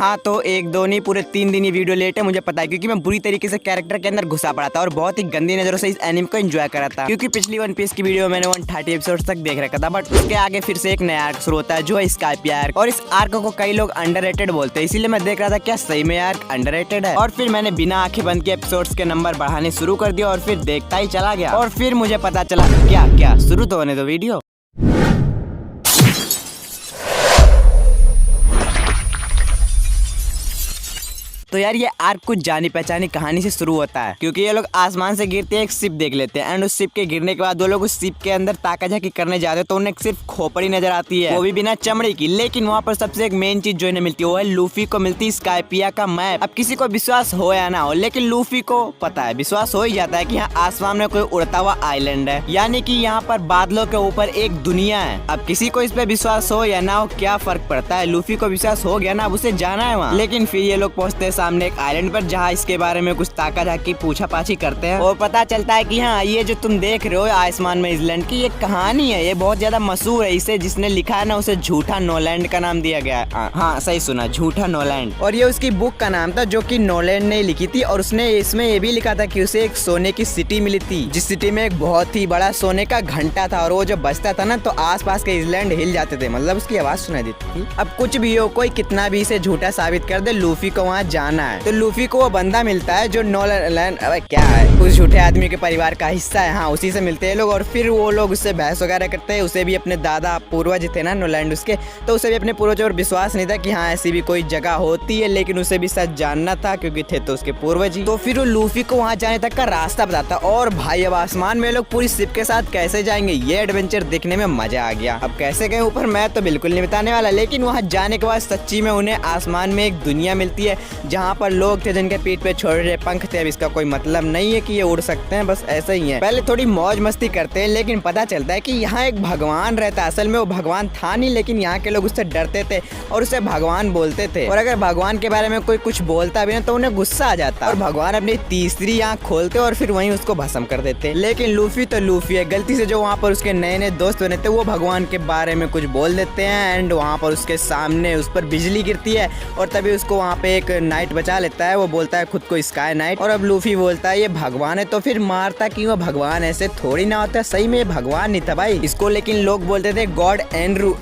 हाँ तो एक दो नहीं पूरे 3 दिन ये वीडियो लेट है, मुझे पता है, क्योंकि मैं बुरी तरीके से कैरेक्टर के अंदर घुसा पड़ा था और बहुत ही गंदी नजरों से इस एनिमे को एंजॉय करा था। क्योंकि पिछली वन पीस की वीडियो मैंने 130 एपिसोड तक देख रखा था, बट उसके आगे फिर से एक नया आर्क शुरू होता है जो है स्काइपी आर्क। और इस आर्क को कई लोग अंडररेटेड बोलते हैं, इसीलिए मैं देख रहा था क्या सही में आर्क अंडररेटेड है। और फिर मैंने बिना आंखें बंद के एपिसोड्स के नंबर बढ़ाने शुरू कर दिया और फिर देखता ही चला गया। और फिर मुझे पता चला क्या शुरू तो होने दो वीडियो। तो यार ये आर्क कुछ जानी पहचानी कहानी से शुरू होता है, क्योंकि ये लोग आसमान से गिरते एक शिप देख लेते हैं एंड उस शिप के गिरने के बाद वो लोग उस शिप के अंदर ताकाझाकी करने जाते हैं तो उन्हें सिर्फ खोपड़ी नजर आती है, वो भी बिना चमड़े की। लेकिन वहाँ पर सबसे एक मेन चीज जो इन्हें मिलती है वो है लूफी को मिलती है स्काइपिया का मैप। अब किसी को विश्वास हो या ना हो, लेकिन लूफी को पता है, विश्वास हो ही जाता है कि यहाँ आसमान में कोई उड़ता हुआ आइलैंड है, यानी कि यहाँ पर बादलों के ऊपर एक दुनिया है। अब किसी को इस पे विश्वास हो या ना हो क्या फर्क पड़ता है, लूफी को विश्वास हो गया ना, अब उसे जाना है वहाँ। लेकिन फिर ये लोग पहुँचते हैं सामने एक आइलैंड पर जहाँ इसके बारे में कुछ ताकाझाकी पूछा-पाछी करते हैं और पता चलता है कि हाँ ये जो तुम देख रहे हो आसमान में आइलैंड की ये कहानी है, ये बहुत ज्यादा मशहूर है, इसे जिसने लिखा है ना उसे झूठा नोलैंड का नाम दिया गया है। हाँ सही सुना, झूठा नोलैंड। और ये उसकी बुक का नाम था जो कि नोलैंड ने लिखी थी और उसने इसमें ये भी लिखा था कि उसे एक सोने की सिटी मिली थी, जिस सिटी में एक बहुत ही बड़ा सोने का घंटा था और वो जब बजता था ना तो आसपास के आइलैंड हिल जाते थे, मतलब उसकी आवाज सुनाई देती थी। अब कुछ भी हो, कोई कितना भी इसे झूठा साबित कर दे, लूफी को वहाँ जाना है। तो लूफी को वो बंदा मिलता है जो नोलैंड अबे क्या है उस झूठे आदमी के परिवार का हिस्सा है, हाँ उसी से मिलते हैं लोग। और फिर वो लोग उससे बहस वगैरह करते हैं, उसे भी अपने दादा पूर्वज थे ना नोलैंड उसके, तो उसे भी अपने पूर्वजों पर विश्वास नहीं था कि हाँ ऐसी भी कोई जगह होती है, लेकिन उसे भी सच जानना था क्योंकि थे तो उसके पूर्वज ही। तो फिर वो लूफी को वहाँ जाने तक का रास्ता बताता और भाई अब आसमान में लोग पूरी शिप के साथ कैसे जाएंगे, ये एडवेंचर देखने में मजा आ गया। अब कैसे गए ऊपर मैं तो बिल्कुल नहीं बताने वाला, लेकिन वहाँ जाने के बाद सच्ची में उन्हें आसमान में एक दुनिया मिलती है जहाँ पर लोग थे जिनके पीठ पे छोटे पंख थे। अब इसका कोई मतलब नहीं है कि ये उड़ सकते हैं, बस ऐसा ही है। पहले थोड़ी मौज मस्ती करते हैं, लेकिन पता चलता है कि यहाँ एक भगवान रहता है। असल में वो भगवान था नहीं, लेकिन यहाँ के लोग उससे डरते थे और उसे भगवान बोलते थे। और अगर भगवान के बारे में कोई कुछ बोलता भी ना तो उन्हें गुस्सा आ जाता और भगवान अपनी तीसरी आँख खोलते और फिर वहीं उसको भस्म कर देते। लेकिन लूफी तो लूफी है, गलती से जो वहाँ पर उसके नए नए दोस्त बने थे वो भगवान के बारे में कुछ बोल देते हैं एंड वहाँ पर उसके सामने उस पर बिजली गिरती है और तभी उसको वहाँ पे एक नाइट बचा लेता है, वो बोलता है खुद को स्काई नाइट। और अब लूफी बोलता है ये भगवान है, तो फिर मारता कि वो भगवान ऐसे थोड़ी ना होता है, सही में भगवान नहीं था भाई इसको, लेकिन लोग बोलते थे गॉड एंड्रू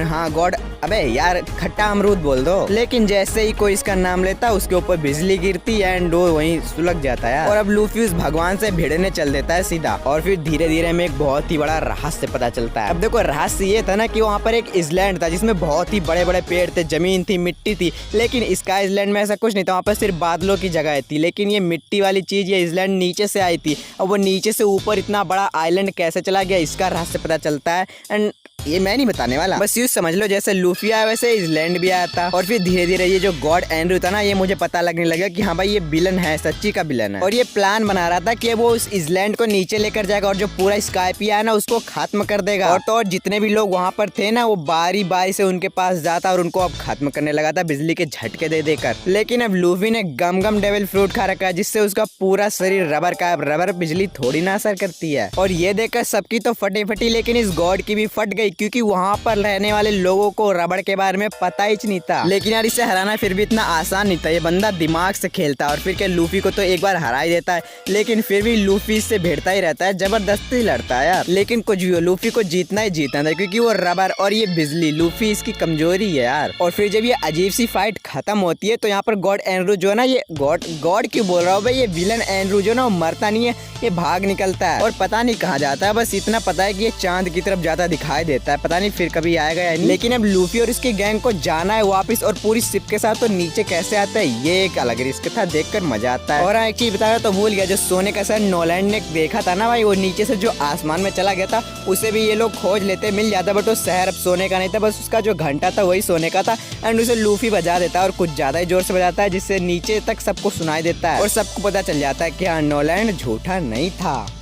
हाँ गॉड, अबे यार खट्टा अमरूद बोल दो। लेकिन जैसे ही कोई इसका नाम लेता उसके ऊपर बिजली गिरती एंड वो वहीं सुलग जाता है। और अब लूफी उस भगवान से भिड़ने चल देता है सीधा और फिर धीरे धीरे हमें एक बहुत ही बड़ा रहस्य पता चलता है। अब देखो रहस्य ये था ना कि वहाँ पर एक आइलैंड था जिसमें बहुत ही बड़े बड़े पेड़ थे, जमीन थी, मिट्टी थी, लेकिन इसका आइलैंड में ऐसा कुछ नहीं था, वहाँ पर सिर्फ बादलों की जगह थी। लेकिन ये मिट्टी वाली चीज ये आइलैंड नीचे से आई थी और वो नीचे से ऊपर इतना बड़ा आइलैंड कैसे चला गया इसका रहस्य पता चलता है एंड ये मैं नहीं बताने वाला, बस यूँ समझ लो जैसे लूफी आया वैसे आइलैंड भी आया था। और फिर धीरे धीरे ये जो गॉड एंड्रू था ना ये मुझे पता लगने लगा कि हाँ भाई ये विलन है, सच्ची का विलन है। और ये प्लान बना रहा था कि वो उस आइलैंड को नीचे लेकर जाएगा और जो पूरा स्काइपिया है ना उसको खत्म कर देगा। और तो और जितने भी लोग वहाँ पर थे ना वो बारी बारी से उनके पास जाता और उनको अब खत्म करने लगा था बिजली के झटके दे देकर। लेकिन अब लूफी ने गम डेविल फ्रूट खा रखा है जिससे उसका पूरा शरीर रबर का, रबर बिजली थोड़ी ना असर करती है। और ये देखकर सबकी तो फटी फटी, लेकिन इस गॉड की भी फट गई क्योंकि वहाँ पर रहने वाले लोगों को रबड़ के बारे में पता ही नहीं था। लेकिन यार इसे हराना फिर भी इतना आसान नहीं था, ये बंदा दिमाग से खेलता है और फिर क्या लूफी को तो एक बार हरा ही देता है, लेकिन फिर भी लूफी इससे भिड़ता ही रहता है, जबरदस्ती लड़ता है यार। लेकिन कुछ भी हो लूफी को जीतना ही जीतना था क्योंकि वो रबर और ये बिजली लूफी इसकी कमजोरी है यार। और फिर जब ये अजीब सी फाइट खत्म होती है तो यहाँ पर गॉड एंड्रू जो है ना, ये गॉड क्यों बोल रहा हूँ भाई, ये विलन एंड्रू जो ना वो मरता नहीं है, ये भाग निकलता है और पता नहीं कहाँ जाता है, बस इतना पता है कि ये चांद की तरफ जाता दिखाई देता है, पता नहीं फिर कभी आएगा या नहीं। लेकिन अब लूफी और इसके गैंग को जाना है वापस और पूरी शिप के साथ, तो नीचे कैसे आता है ये एक अलग रिस्क था, देखकर मजा आता है। और एक चीज बताया तो भूल गया, जो सोने का शहर नोलैंड ने देखा था ना भाई, वो नीचे से जो आसमान में चला गया था उसे भी ये लोग खोज लेते, मिल जाता, बट वो शहर अब सोने का नहीं था, बस उसका जो घंटा था वही सोने का था एंड उसे लूफी बजा देता है और कुछ ज्यादा ही जोर से बजाता है जिससे नीचे तक सबको सुनाई देता है और सबको पता चल जाता है कि हाँ नोलैंड झूठा नहीं था।